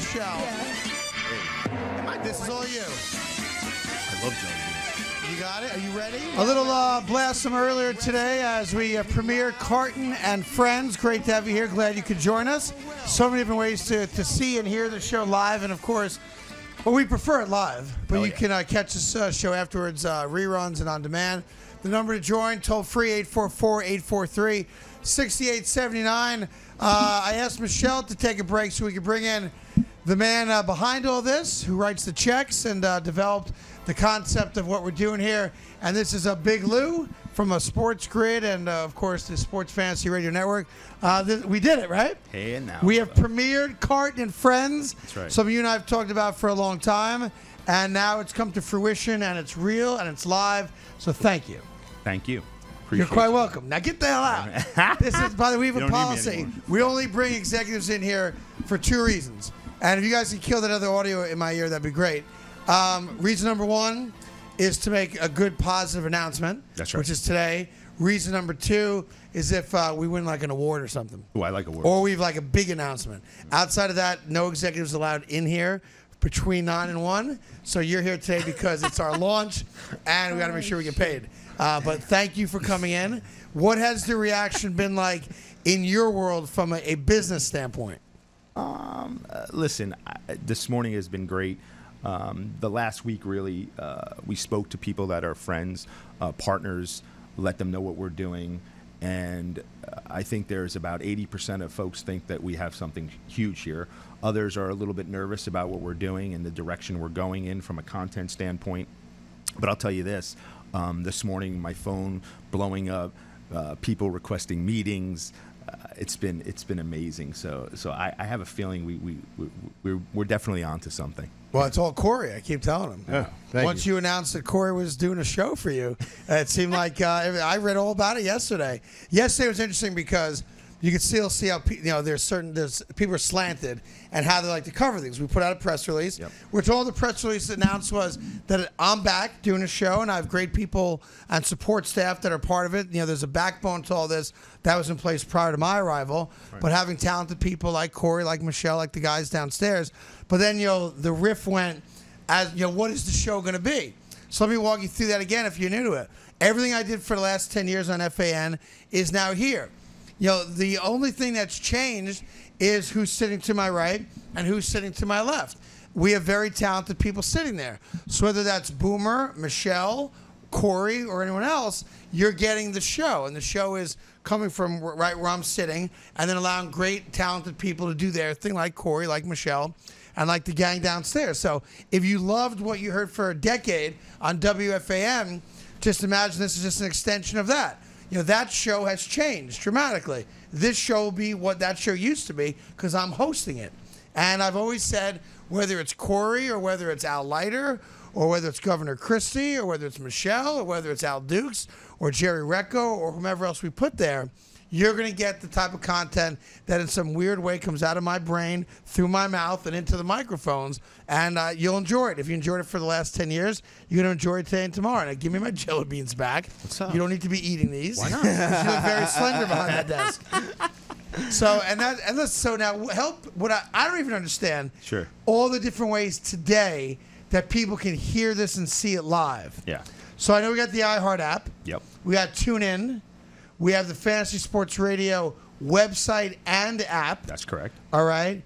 Michelle. Yeah. This is all you. I love jelly beans. You got it? Are you ready? A little blast from earlier today as we premiere Carton and Friends. Great to have you here. Glad you could join us. So many different ways to see and hear the show live. And, of course, well, we prefer it live. But you can catch this show afterwards, reruns and on demand. The number to join, toll free, 844-843-6879. I asked Michelle to take a break so we could bring in the man behind all this, who writes the checks and developed the concept of what we're doing here. And this is Big Lou from SportsGrid and, of course, the Sports Fantasy Radio Network. We did it, right? Hey, and now. We have premiered Carton and Friends. That's right. Something you and I have talked about for a long time. And now it's come to fruition, and it's real, and it's live. So thank you. Thank you. You're quite welcome. Now get the hell out. This is, by the way, we have a policy. We only bring executives in here for 2 reasons. And if you guys can kill that other audio in my ear, that'd be great. Reason number 1 is to make a good positive announcement. That's right. Which is today. Reason number 2 is if we win like an award or something. Oh, I like awards. Or we have like a big announcement. Outside of that, no executives allowed in here between 9 and 1. So you're here today because it's our launch, and we got to make sure we get paid. But thank you for coming in. What has the reaction been like in your world from a business standpoint? Listen, this morning has been great. The last week, really, we spoke to people that are friends, partners, let them know what we're doing. And I think there's about 80% of folks think that we have something huge here. Others are a little bit nervous about what we're doing and the direction we're going in from a content standpoint. But I'll tell you this. This morning, my phone blowing up, people requesting meetings. It's been amazing. So I have a feeling we're definitely onto something. Well, it's all Corey. I keep telling him. Yeah, Once you announced that Corey was doing a show for you, it seemed like I read all about it yesterday. Yesterday was interesting because you could still see how there's people are slanted and how they like to cover things. We put out a press release, which all the press release announced was that I'm back doing a show, and I have great people and support staff that are part of it. There's a backbone to all this that was in place prior to my arrival, but having talented people like Corey, like Michelle, like the guys downstairs. But then the riff went as what is the show going to be? So let me walk you through that again if you're new to it. Everything I did for the last 10 years on FAN is now here. The only thing that's changed is who's sitting to my right and who's sitting to my left. We have very talented people sitting there. So whether that's Boomer, Michelle, Corey, or anyone else, you're getting the show. And the show is coming from right where I'm sitting and then allowing great, talented people to do their thing like Corey, like Michelle, and like the gang downstairs. So if you loved what you heard for a decade on WFAN, just imagine this is just an extension of that. That show has changed dramatically. This show will be what that show used to be because I'm hosting it. And I've always said, whether it's Corey or whether it's Al Leiter or whether it's Governor Christie or whether it's Michelle or whether it's Al Dukes or Jerry Recco or whomever else we put there, you're going to get the type of content that in some weird way comes out of my brain, through my mouth, and into the microphones, and you'll enjoy it. If you enjoyed it for the last 10 years, you're going to enjoy it today and tomorrow. Now, give me my jelly beans back. What's up? You don't need to be eating these. Why not? You look very slender behind that desk. So now help. What I don't even understand. Sure. All the different ways today that people can hear this and see it live. Yeah. So I know we got the iHeart app. Yep. We got TuneIn. We have the Fantasy Sports Radio website and app. That's correct. All right.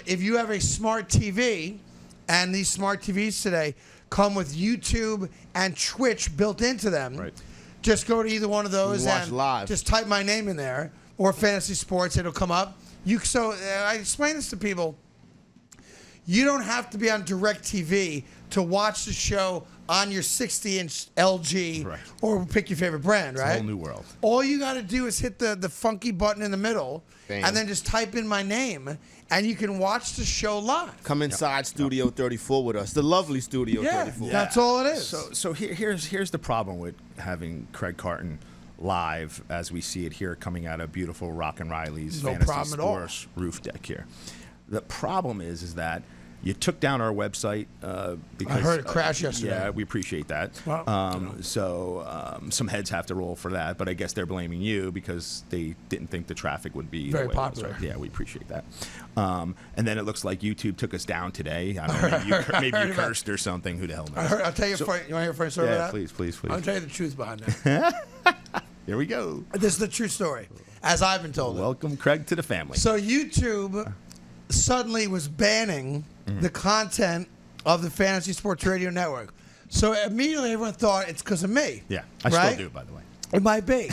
If you have a smart TV, and these smart TVs today come with YouTube and Twitch built into them, right. Just go to either one of those and live. Just type my name in there or Fantasy Sports. It'll come up. I explain this to people. You don't have to be on DirecTV to watch the show on your 60-inch LG or pick your favorite brand, right? It's a whole new world. All you got to do is hit the funky button in the middle and then just type in my name, and you can watch the show live. Come inside Studio 34 with us, the lovely Studio 34. Yeah, that's all it is. So here's the problem with having Craig Carton live as we see it here coming out of beautiful Rock and Riley's Fantasy Sports roof deck here. The problem is that You took down our website because I heard it crash yesterday. Yeah, we appreciate that. Well, Some heads have to roll for that, but I guess they're blaming you because they didn't think the traffic would be very the way popular. It was, right? Yeah, we appreciate that. And then it looks like YouTube took us down today. I don't know, maybe you cursed or something. Who the hell knows? I'll tell you. You want to hear a funny story about that? Please. I'll tell you the truth behind that. Here we go. This is the true story, as I've been told. Welcome, Craig, to the family. So YouTube suddenly was banning the content of the Fantasy Sports Radio Network. So immediately everyone thought it's because of me. Yeah, I right? still do, by the way. It might be.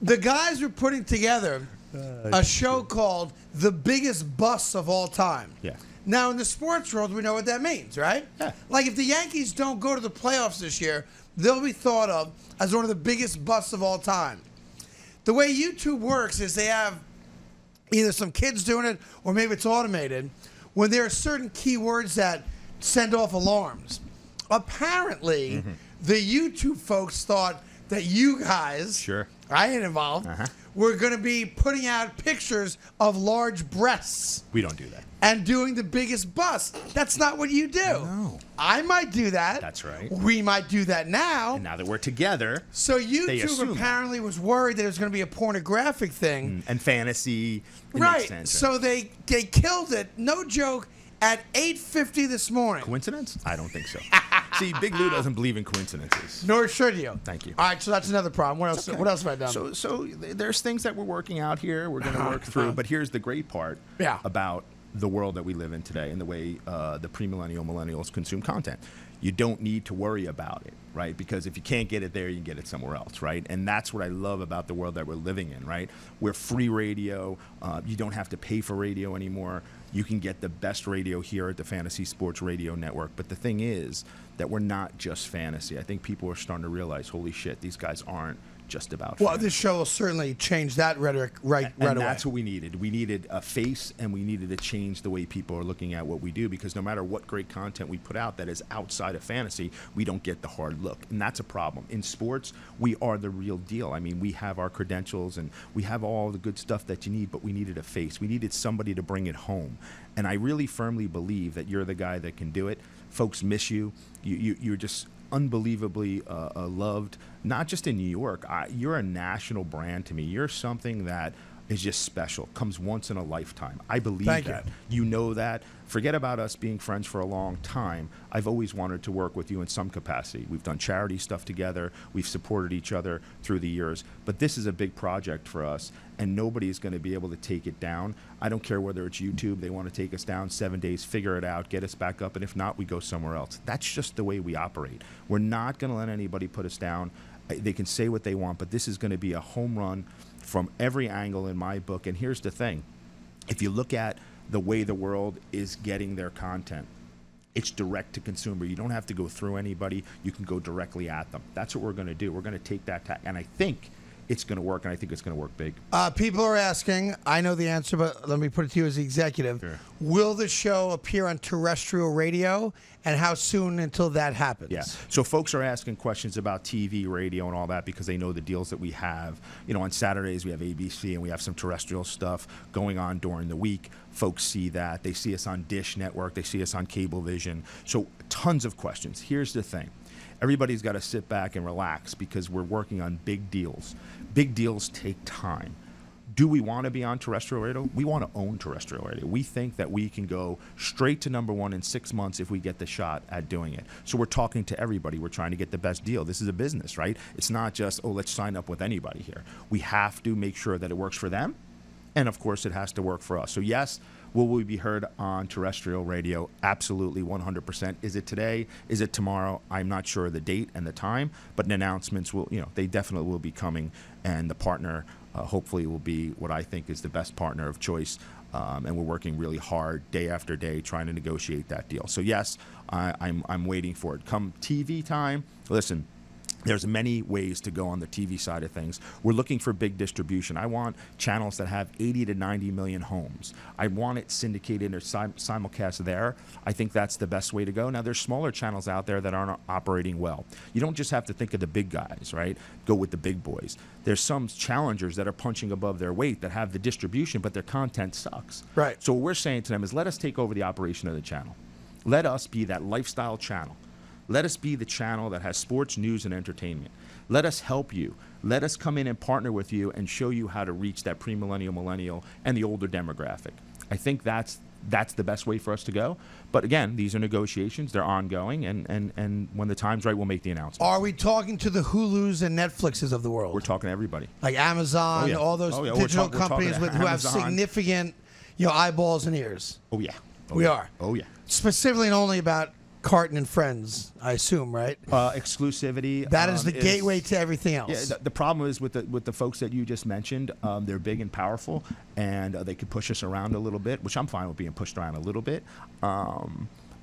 The guys were putting together a show called The Biggest Busts of All Time. Yeah. Now, in the sports world, we know what that means, right? Yeah. Like, if the Yankees don't go to the playoffs this year, they'll be thought of as one of the biggest busts of all time. The way YouTube works is they have either some kids doing it or maybe it's automated when there are certain keywords that send off alarms. Apparently, the YouTube folks thought that you guys, Sure, I ain't involved, were going to be putting out pictures of large breasts. we don't do that. And doing the biggest bust. That's not what you do. No. I might do that. That's right. We might do that now. And now that we're together, So they YouTube assume apparently was worried that it was going to be a pornographic thing. and fantasy, it makes Right. sense, So they killed it, no joke, at 8:50 this morning. Coincidence? I don't think so. See, Big Lou doesn't believe in coincidences. Nor should you. Thank you. All right, so that's another problem. What else? Okay. What else have I done? So there's things that we're working out here. We're going to work through. But here's the great part about the world that we live in today and the way the premillennial millennials consume content. You don't need to worry about it, right? Because if you can't get it there, you can get it somewhere else, right? And that's what I love about the world that we're living in, right? We're free radio. You don't have to pay for radio anymore. You can get the best radio here at the Fantasy Sports Radio Network. But the thing is that we're not just fantasy. I think people are starting to realize, holy shit, these guys aren't just about Well, fantasy. this show will certainly change that rhetoric right away. That's what we needed. We needed a face, and we needed to change the way people are looking at what we do, because no matter what great content we put out that is outside of fantasy, we don't get the hard look, and that's a problem. In sports, we are the real deal. I mean, we have our credentials, and we have all the good stuff that you need, but we needed a face. We needed somebody to bring it home, and I really firmly believe that you're the guy that can do it. Folks miss you. You're just unbelievably loved, not just in New York. You're a national brand to me. You're something that is just special, comes once in a lifetime. I believe that. You know that. Forget about us being friends for a long time. I've always wanted to work with you in some capacity. We've done charity stuff together. We've supported each other through the years. But this is a big project for us, and nobody's going to be able to take it down. I don't care whether it's YouTube. They want to take us down 7 days, figure it out, get us back up, and if not, we go somewhere else. That's just the way we operate. We're not going to let anybody put us down. They can say what they want, but this is going to be a home run from every angle in my book. And here's the thing. If you look at the way the world is getting their content, it's direct to consumer. You don't have to go through anybody. You can go directly at them. That's what we're going to do. We're going to take that, and I think it's going to work, and I think it's going to work big. People are asking, I know the answer, but let me put it to you as the executive. Sure. Will the show appear on terrestrial radio, and how soon until that happens? Yeah. So folks are asking questions about TV, radio, and all that because they know the deals that we have. You know, on Saturdays we have ABC, and we have some terrestrial stuff going on during the week. Folks see that. They see us on Dish Network. They see us on Cablevision. So tons of questions. Here's the thing. Everybody's got to sit back and relax because we're working on big deals. Big deals take time. Do we want to be on terrestrial radio? We want to own terrestrial radio. We think that we can go straight to #1 in 6 months if we get the shot at doing it. So we're talking to everybody. We're trying to get the best deal. This is a business, right? It's not just, oh, let's sign up with anybody here. We have to make sure that it works for them, and of course it has to work for us. So yes, will we be heard on terrestrial radio? Absolutely, 100%. Is it today? Is it tomorrow? I'm not sure of the date and the time, but the announcements will, they definitely will be coming, and the partner hopefully will be what I think is the best partner of choice, and we're working really hard day after day trying to negotiate that deal. So yes, I'm waiting for it. Come TV time, listen, There's many ways to go on the TV side of things. We're looking for big distribution. I want channels that have 80 to 90 million homes. I want it syndicated or simulcast there. I think that's the best way to go. Now, there's smaller channels out there that aren't operating well. You don't just have to think of the big guys, right? Go with the big boys. There's some challengers that are punching above their weight that have the distribution, but their content sucks. Right. So what we're saying to them is let us take over the operation of the channel. Let us be that lifestyle channel. Let us be the channel that has sports, news, and entertainment. Let us help you. Let us come in and partner with you and show you how to reach that premillennial, millennial, and the older demographic. I think that's the best way for us to go. But again, these are negotiations. They're ongoing, and when the time's right, we'll make the announcement. Are we talking to the Hulus and Netflixes of the world? We're talking to everybody. Like Amazon, all those digital companies who have significant eyeballs and ears. Oh, yeah. We are. Oh, yeah. Specifically and only about Carton and Friends, I assume, right? Exclusivity. That is the gateway to everything else. Yeah, the problem is with the folks that you just mentioned, they're big and powerful, and they could push us around a little bit, which I'm fine with being pushed around a little bit.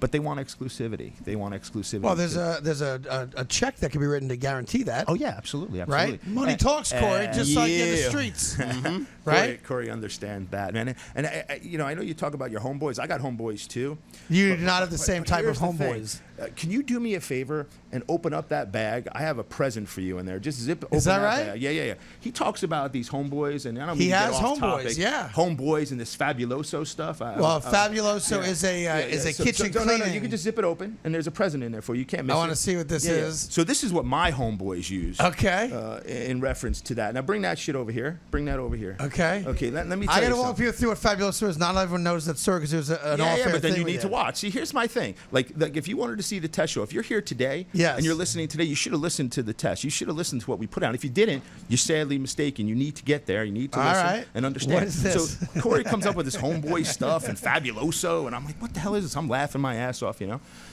But they want exclusivity. Well, there's a check that can be written to guarantee that. Oh yeah, absolutely. Right? Money talks, Corey, just like in the streets. Mm-hmm. Right? Corey understands that, man. And I know you talk about your homeboys. I got homeboys too. You do not have the same type of homeboys. Can you do me a favor and open up that bag? I have a present for you in there. Just open that right? bag. Yeah. He talks about these homeboys, and I don't mean he to has get off homeboys, topic. yeah. Homeboys and this Fabuloso stuff. Fabuloso is a kitchen cleaning. No, you can just zip it open, and there's a present in there for you. You can't miss it. I want to see what this is. So this is what my homeboys use. Okay. In reference to that. Now bring that shit over here. Bring that over here. Okay. Okay. Let me tell you I got to something. walk people through what Fabuloso is. Not everyone knows that story because it was an off-air but then thing you need to watch. See, here's my thing. Like if you wanted to see the test show, if you're here today and you're listening today, you should have listened to the test. You should have listened to what we put out. If you didn't, you're sadly mistaken. You need to get there. You need to listen and understand. What is this? So Corey comes up with this homeboy stuff and Fabuloso, and I'm like, what the hell is this? I'm laughing my ass off,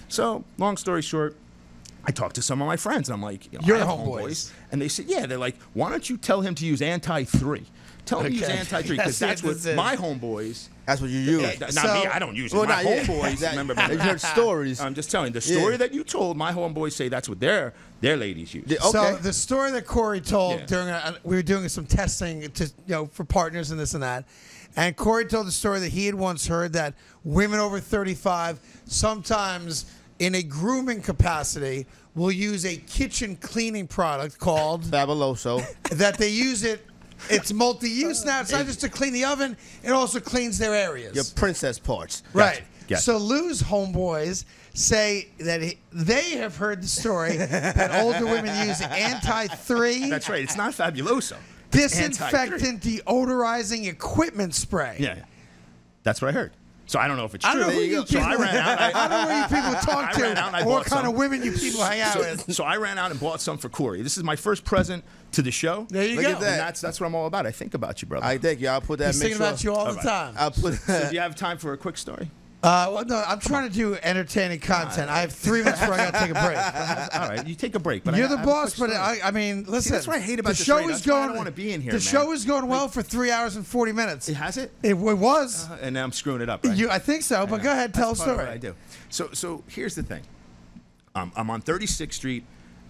So long story short, I talked to some of my friends, and I'm like, you're I have homeboys. And they said, they're like, why don't you tell him to use anti-3? Tell him to use anti-3 because that's what my homeboys. That's what you use. Not me. I don't use it. My homeboys. Remember, you heard stories. I'm just telling you, the story that you told. My homeboys say that's what their ladies use. Okay. So the story that Corey told during we were doing some testing to for partners and this and that, and Corey told the story that he had once heard that women over 35 sometimes in a grooming capacity will use a kitchen cleaning product called Fabuloso. That they use it. It's multi-use now. It's not just to clean the oven. It also cleans their areas. Your princess parts. Right. Gotcha. So Lou's homeboys say that they have heard the story that older women use anti-3. That's right. It's not Fabuloso. Disinfectant deodorizing equipment spray. Yeah. That's what I heard. So I don't know if it's true. I don't know who you people, I ran out. I don't know where you people talk to or what kind of women you people hang out with. So I ran out and bought some for Corey. This is my first present to the show. There you go. At that. And that's what I'm all about. I think about you, brother. I thank you. I'll put that. He's thinking about you all the time. I'll put. So do you have time for a quick story? Well, no, I'm trying to do entertaining content. I have 3 minutes before I got to take a break. All right, you take a break. But You're the boss, but I mean, listen. See, that's what I hate about the show is going. I don't want to be in here. The show is going well for 3 hours and 40 minutes. It has it. It was. And now I'm screwing it up. Right? I think so, but go ahead, tell a story. I do. So here's the thing. I'm on 36th Street,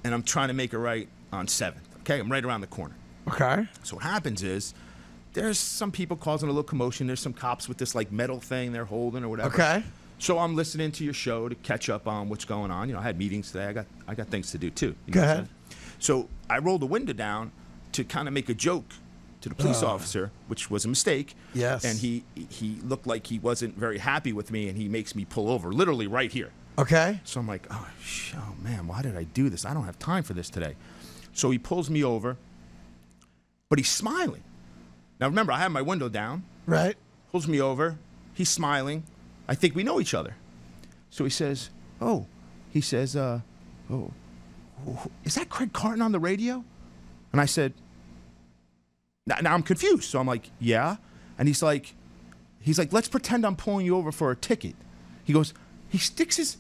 and I'm trying to make a right on 7th. Okay, I'm right around the corner. Okay. So what happens is, there's some people causing a little commotion. There's some cops with this like metal thing they're holding or whatever. Okay. So I'm listening to your show to catch up on what's going on. I had meetings today. I got things to do too. Go ahead. So I rolled the window down to kind of make a joke to the police officer, which was a mistake. Yes. And he looked like he wasn't very happy with me, and he makes me pull over, literally right here. Okay. So I'm like, oh man, why did I do this? I don't have time for this today. So he pulls me over, but he's smiling. Now remember, I have my window down. Right. Pulls me over. He's smiling. I think we know each other. So he says, is that Craig Carton on the radio? And I said, now I'm confused. So I'm like, yeah. And he's like, let's pretend I'm pulling you over for a ticket. He goes, he sticks his,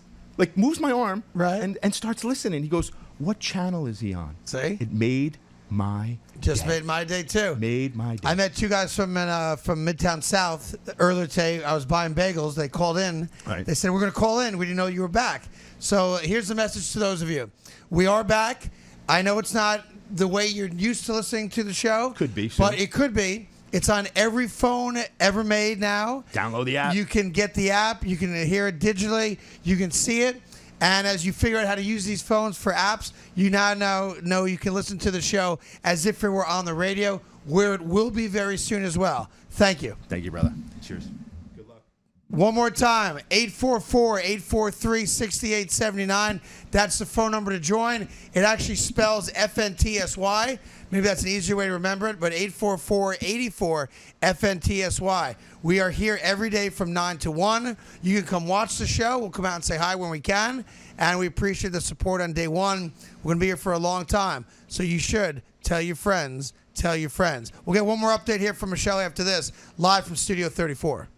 moves my arm and starts listening. He goes, what channel is he on? See? It made my Just day. made my day too. Made my day. I met 2 guys from Midtown South earlier today. I was buying bagels. They called in. Right. They said, we're going to call in. We didn't know you were back. So here's the message to those of you. We are back. I know it's not the way you're used to listening to the show. Could be soon. But it could be. It's on every phone ever made now. Download the app. You can get the app. You can hear it digitally. You can see it. And as you figure out how to use these phones for apps, you now know you can listen to the show as if it were on the radio, where it will be very soon as well. Thank you. Thank you, brother. Cheers. Good luck. One more time, 844-843-6879. That's the phone number to join. It actually spells FNTSY. Maybe that's an easier way to remember it, but 844-84-FNTSY. We are here every day from 9 to 1. You can come watch the show. We'll come out and say hi when we can, and we appreciate the support on day one. We're going to be here for a long time, so you should tell your friends, tell your friends. We'll get one more update here from Michelle after this, live from Studio 34.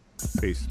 Peace.